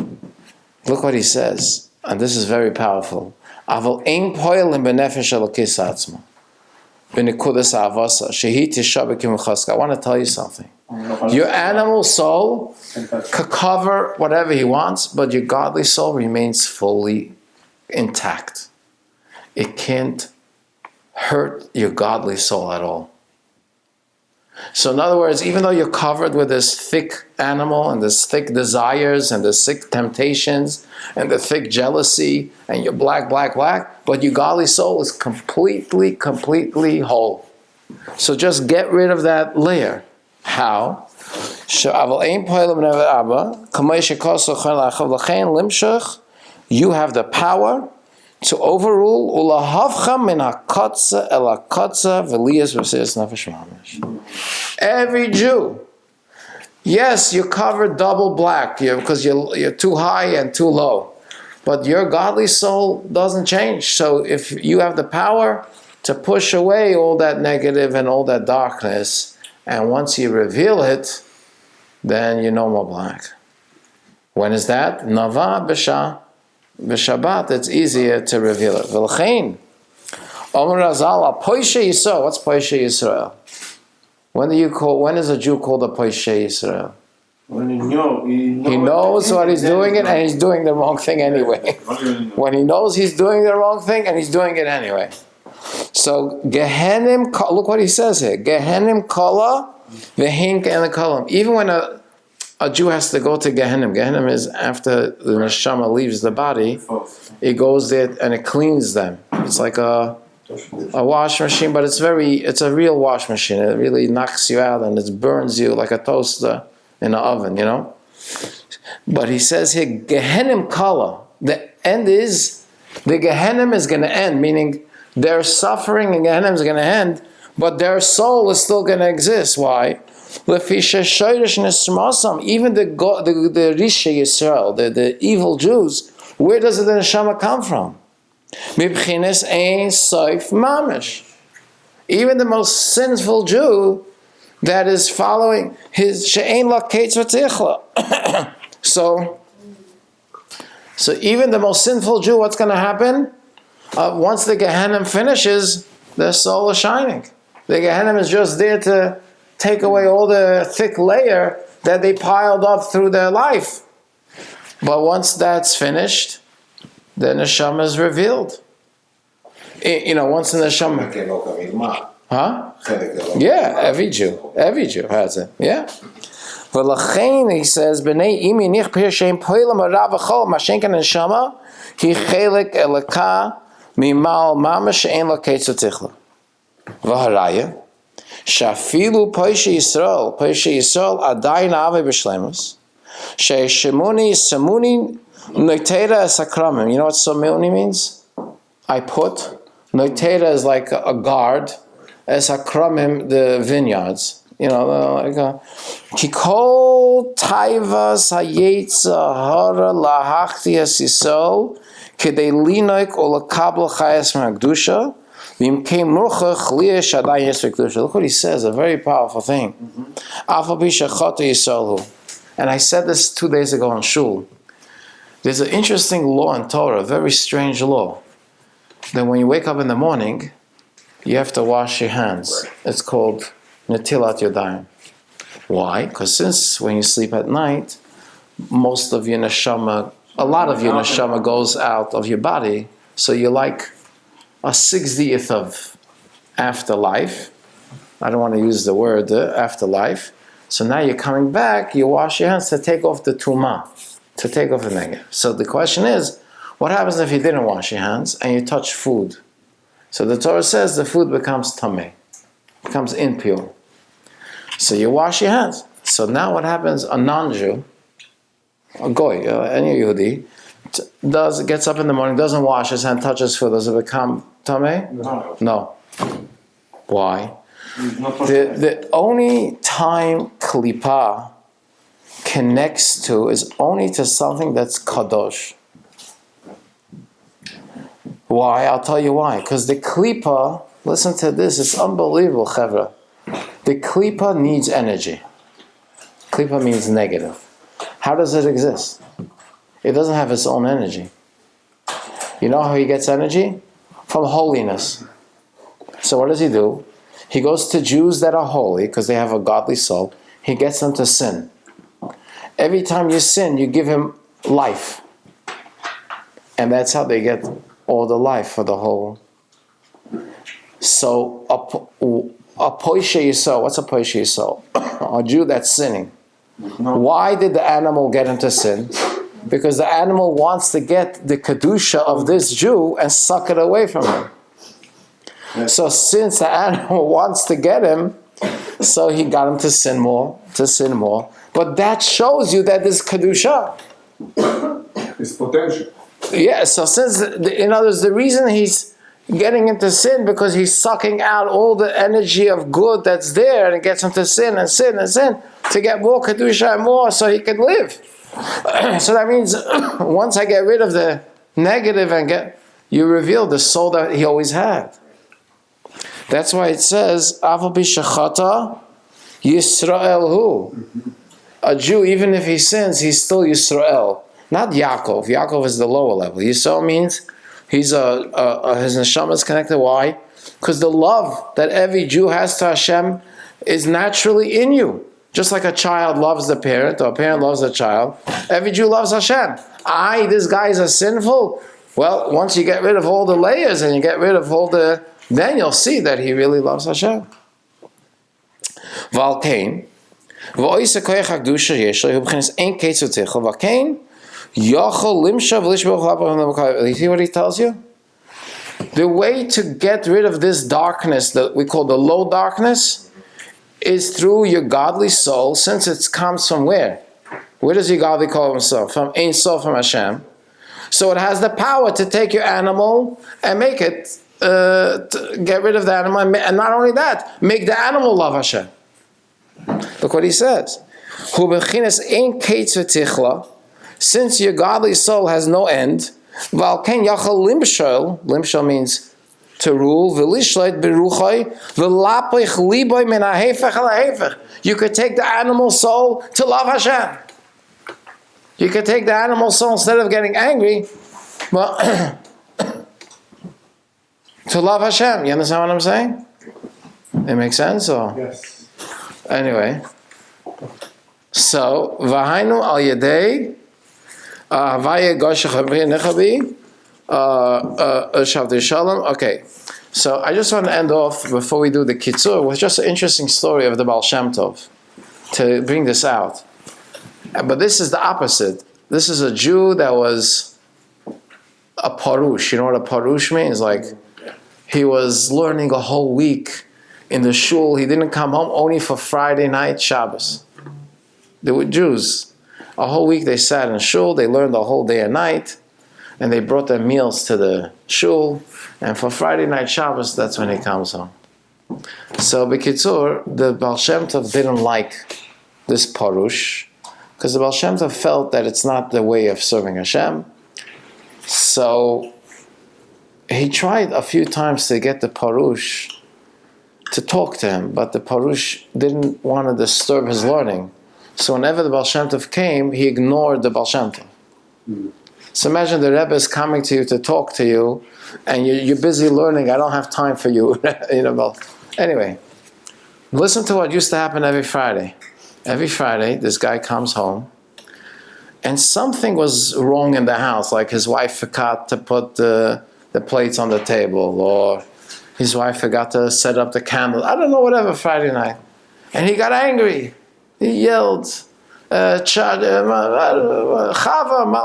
Look what he says. And this is very powerful. I want to tell you something. Your animal soul could cover whatever he wants, but your godly soul remains fully intact. It can't hurt your godly soul at all. So in other words, even though you're covered with this thick animal and this thick desires and this thick temptations and the thick jealousy and you're black, but your godly soul is completely whole. So just get rid of that layer. How? You have the power to overrule. Every Jew. Yes, you're covered double black because you're too high and too low. But your godly soul doesn't change. So if you have the power to push away all that negative and all that darkness, and once you reveal it, then you're no more black. When is that? Nava b'Shabbat, it's easier to reveal it. V'lchein, Omer Razal, Poishe Yisrael. What's Poishe Yisrael? When is a Jew called a Poishe Yisrael? When he knows what he's doing it, and he's doing the wrong thing anyway. When he knows he's doing the wrong thing, and he's doing it anyway. So Gehenim, look what he says here. Gehenim Kala, V'hink and the Kalam. Even when a Jew has to go to Gehenim. Gehenim is after the neshama leaves the body, it goes there and it cleans them. It's like a wash machine, but it's a real wash machine. It really knocks you out and it burns you like a toaster in an oven, you know. But he says here, Gehenim Kala. The end is, the Gehenim is going to end, meaning their suffering in Gehenim is going to end, but their soul is still going to exist. Why? Even the Risha Yisrael, the evil Jews, where does the neshama come from? Even the most sinful Jew that is following his she'ein la ketz v'tichla. So even the most sinful Jew, what's going to happen? Once the Gehenim finishes, their soul is shining. The Gehenim is just there to take away all the thick layer that they piled up through their life. But once that's finished, the neshama is revealed. Once the neshama... Huh? Yeah, every Jew has it. Yeah. V'lachein, he says, B'nei imi nich pir she'im po'ilam hara v'chol mashenkan neshama ki chelek elaka mimal mama she'en lo ketz v'tichla. V'haraya Shafilu Poishe Yisrael Adayin Ave B'Shlemus She'eshemuni Samuni Noitera Sakramim. You know what Samuni means? I put. Noitera is like a guard. Sakramim, the vineyards. Kikol Taivas Hayetza Hara Lahachti Yisrael Kedei Linoik Olakabel Chayas Magdusha. Look what he says, a very powerful thing. And I said this 2 days ago in Shul. There's an interesting law in Torah, a very strange law. That when you wake up in the morning, you have to wash your hands. It's called Netilat Yadayim. Why? Because since when you sleep at night, most of your neshama, a lot of your neshama goes out of your body, so you're like a 60th of afterlife. I don't want to use the word afterlife. So now you're coming back, you wash your hands to take off the tumah, to take off the negative. So the question is, what happens if you didn't wash your hands and you touch food? So the Torah says the food becomes tameh, becomes impure. So you wash your hands. So now what happens? A non-Jew, a goy, any Yehudi, gets up in the morning, doesn't wash his hand, touches food. Does it become tameh? No. Why? The only time klipa connects to is only to something that's kadosh. Why? I'll tell you why. Because the klipa, listen to this, it's unbelievable, chevra. The klipa needs energy. Klipa means negative. How does it exist? It doesn't have its own energy. You know how he gets energy? From holiness. So what does he do? He goes to Jews that are holy because they have a godly soul. He gets them to sin. Every time you sin, you give him life. And that's how they get all the life for the whole. So a a poishe yisrael. What's a poishe yisrael? A Jew that's sinning. Why did the animal get him to sin? Because the animal wants to get the kedusha of this Jew and suck it away from him. So since the animal wants to get him, so he got him to sin more. But that shows you that this kedusha. It's potential. Yeah, so since, in other words, the reason he's getting into sin because he's sucking out all the energy of good that's there and it gets him to sin and sin and sin to get more kedusha and more so he can live. So that means once I get rid of the negative and you reveal the soul that he always had. That's why it says, Aval b'shachata Yisrael hu. A Jew, even if he sins, he's still Yisrael. Not Yaakov. Yaakov is the lower level. Yisrael means his neshama is connected. Why? Because the love that every Jew has to Hashem is naturally in you. Just like a child loves the parent, or a parent loves a child, every Jew loves Hashem. This guys are sinful. Well, once you get rid of all the layers and you get rid of all then you'll see that he really loves Hashem. Valkein, v'oisa koyach hakdusha yeshlo, hu b'chinas ein ketz v'tichel, valkein, yochol limshav lishboch lapah. You see what he tells you? The way to get rid of this darkness that we call the low darkness is through your godly soul, since it comes from where? Where does your godly call himself? From Ein Sof, from Hashem. So it has the power to take your animal and make it, get rid of the animal, and not only that, make the animal love Hashem. Look what he says. Hu b'chinas ein ketz v'tichla, since your godly soul has no end, v'alken yachal limshal means to rule, v'lishlet beruchai, v'lapich liboy min ha'hefech al ha'hefech. You could take the animal soul to love Hashem. You could take the animal soul instead of getting angry, well, to love Hashem. You understand what I'm saying? It makes sense? Or? Yes. Anyway. So, v'hainu al yedei, havaya goshech nechabi, shavdei shalom. Okay. So, I just want to end off, before we do the kitzur, with just an interesting story of the Baal Shem Tov, to bring this out. But this is the opposite. This is a Jew that was a parush. You know what a parush means? Like, he was learning a whole week in the shul. He didn't come home only for Friday night Shabbos. They were Jews. A whole week they sat in shul. They learned the whole day and night. And they brought their meals to the shul. And for Friday night Shabbos, that's when he comes home. So, b'kitzur, the Baal Shem Tov didn't like this parush, because the Baal Shem Tov felt that it's not the way of serving Hashem. So he tried a few times to get the parush to talk to him, but the parush didn't want to disturb his learning. So whenever the Baal Shem Tov came, he ignored the Baal Shem Tov. So imagine the Rebbe is coming to you to talk to you, and you're busy learning. I don't have time for you. Anyway, listen to what used to happen every Friday. Every Friday, this guy comes home, and something was wrong in the house, like his wife forgot to put the plates on the table, or his wife forgot to set up the candle. I don't know, whatever, Friday night. And he got angry. He yelled, Chava,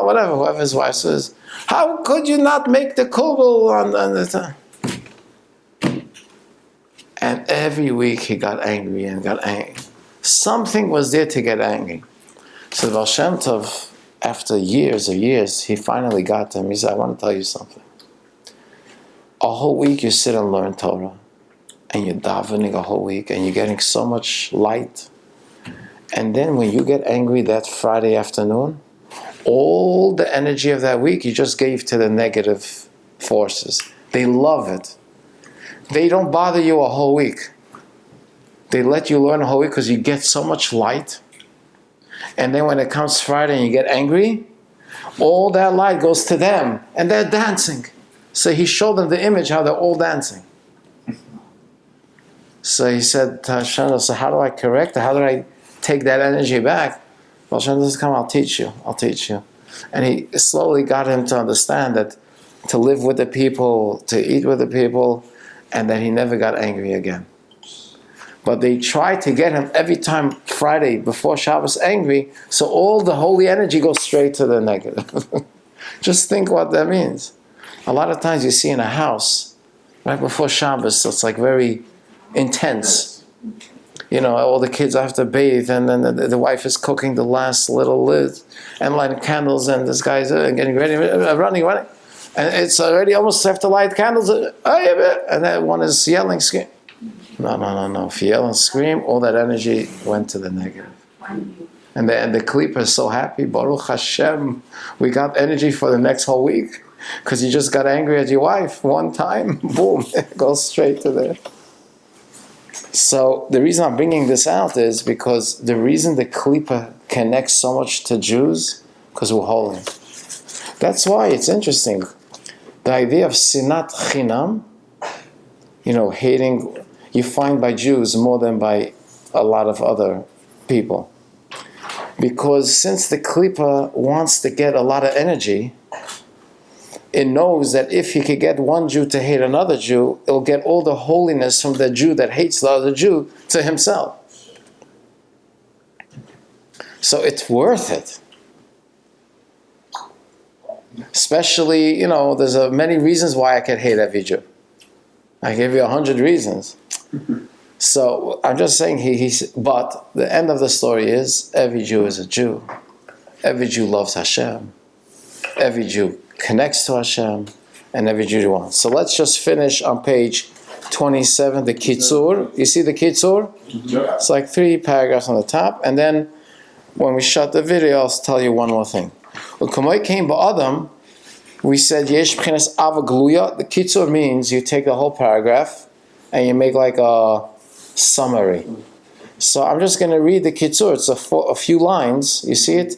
whatever, whoever his wife says, how could you not make the kugel on the time? And every week he got angry and got angry. Something was there to get angry. So the Baal Shem Tov, after years of years, he finally got to him. He said, I want to tell you something. A whole week you sit and learn Torah, and you're davening a whole week, and you're getting so much light. And then when you get angry that Friday afternoon, all the energy of that week you just gave to the negative forces. They love it. They don't bother you a whole week. They let you learn a whole week because you get so much light. And then when it comes Friday and you get angry, all that light goes to them, and they're dancing. So he showed them the image how they're all dancing. So he said to Hashem, so how do I correct it? How do I take that energy back? Well, Hashem says, come, I'll teach you. And he slowly got him to understand that to live with the people, to eat with the people, and that he never got angry again. But they try to get him every time Friday before Shabbos angry, so all the holy energy goes straight to the negative. Just think what that means. A lot of times you see in a house, right before Shabbos, so it's like very intense. You know, all the kids have to bathe, and then the wife is cooking the last little lid, and lighting candles, and this guy's getting ready, running. And it's already almost have to light candles, and then one is yelling, screaming. No. If you yell and scream, all that energy went to the negative. And the Klippa is so happy, Baruch Hashem, we got energy for the next whole week. Because you just got angry at your wife one time, boom, it goes straight to there. So the reason I'm bringing this out is because the reason the Klippa connects so much to Jews, because we're holy. That's why it's interesting. The idea of sinat chinam, hating, you find by Jews more than by a lot of other people. Because since the Klippa wants to get a lot of energy, it knows that if he could get one Jew to hate another Jew, it'll get all the holiness from the Jew that hates the other Jew to himself. So it's worth it. Especially, there's many reasons why I can hate every Jew. I gave you 100 reasons. So I'm just saying, but the end of the story is, every Jew is a Jew. Every Jew loves Hashem. Every Jew connects to Hashem. And every Jew wants. So let's just finish on page 27, the Kitzur. You see the Kitzur? Yeah. It's like 3 paragraphs on the top. And then when we shut the video, I'll tell you one more thing. Came Adam, we said Yesh B'chinas Avagluya. The Kitzur means you take the whole paragraph and you make like a summary. So I'm just going to read the Kitzur. It's a few lines. You see it?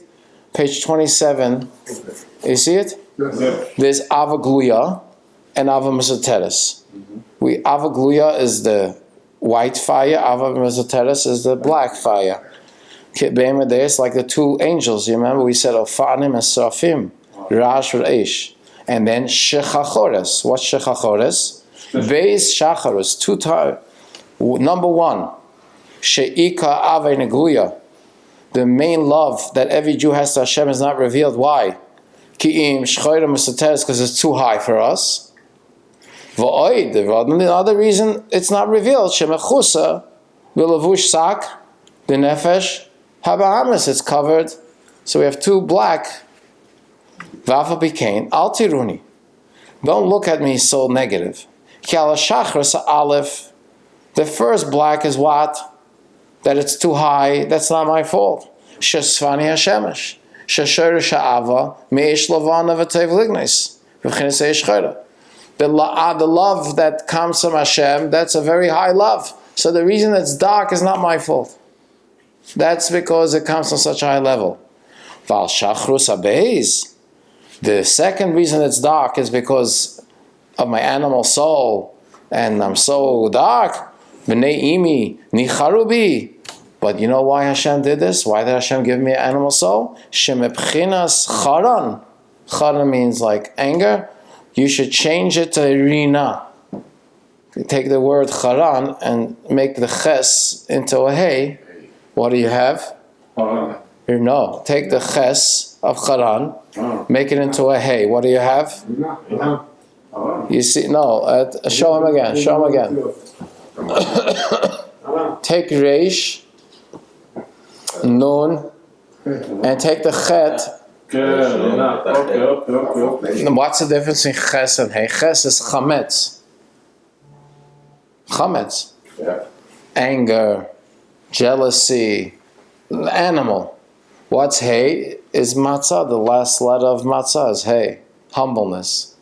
Page 27. You see it? Yes. There's Avagluya and Ava Mesoteres. Avagluya is the white fire. Ava Mesoteres is the black fire. It's like the 2 angels. You remember we said Ofanim and Seraphim, Rash Reish, and then Shechachores. What's Shechachores? Beis Shacharos. 2 times. Number 1, She'ika Ave Neguya. The main love that every Jew has to Hashem is not revealed. Why? Ki'im Shchoira Mesoteres, because it's too high for us. V'oid. The other reason it's not revealed. Shemechusa V'levush Sak the Nefesh Habahamas. It's covered. So we have 2 black. Vafa Bikain Al Tiruni. Don't look at me so negative. Ki ala Shachris Aleph. The first black is what? That it's too high. That's not my fault. Shesvani Hashemesh. Shesher Sha'ava. Meish Lavana V'tev Lignis. V'chinas Eishchera. The love that comes from Hashem, that's a very high love. So the reason it's dark is not my fault. That's because it comes from such a high level. Val Shachrus Abeiz. The second reason it's dark is because of my animal soul. And I'm so dark. B'nei imi nicharubi. But you know why Hashem did this? Why did Hashem give me an animal soul? Shemepchinas charan. Charan means like anger. You should change it to rina. Take the word charan and make the ches into a hey. What do you have? No. Take the ches of charan, make it into a hey. What do you have? You see? No. Show him again. Show him again. Take reish, nun, and take the chet. What's the difference between ches and hey? Ches is chametz. Chametz. Yeah. Anger, jealousy, animal. What's hey? Is matzah. The last letter of matzah is hey. Humbleness.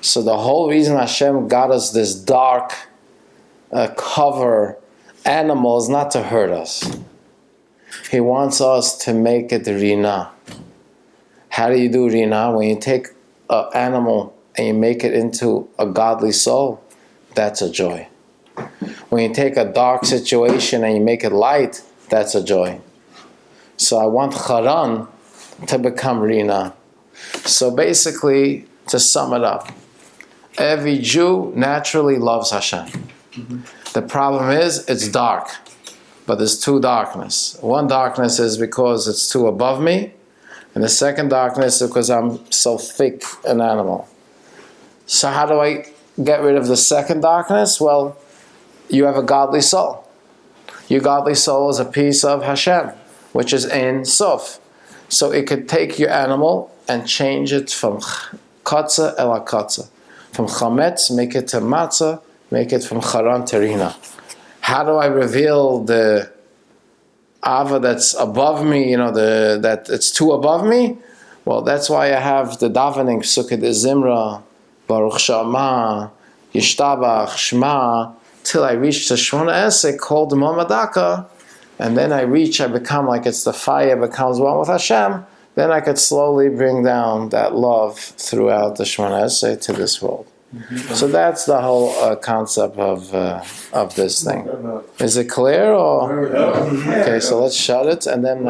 So the whole reason Hashem got us this dark cover animal is not to hurt us. He wants us to make it rina. How do you do rina? When you take an animal and you make it into a godly soul, that's a joy. When you take a dark situation and you make it light, that's a joy. So I want charan to become rina. So basically, to sum it up, every Jew naturally loves Hashem. The problem is it's dark, but there's two darkness. One darkness is because it's too above me, and the second darkness is because I'm so thick an animal. So how do I get rid of the second darkness? Well, you have a godly soul. Your godly soul is a piece of Hashem, which is Ein Sof. So it could take your animal and change it from katza ela katza. From chametz, make it to matzah, make it from charan to rina. How do I reveal the ava that's above me, that it's too above me? Well, that's why I have the davening, Sukkah de Zimra, Baruch Shama, Yishtabach, Shema, till I reach the Shmona Esek called the Mamadaka, and then I become like it's the fire becomes one with Hashem, then I could slowly bring down that love throughout the Shemona Esrei to this world. Mm-hmm. So that's the whole concept of this thing. Is it clear? Or? Okay, so let's shut it and then...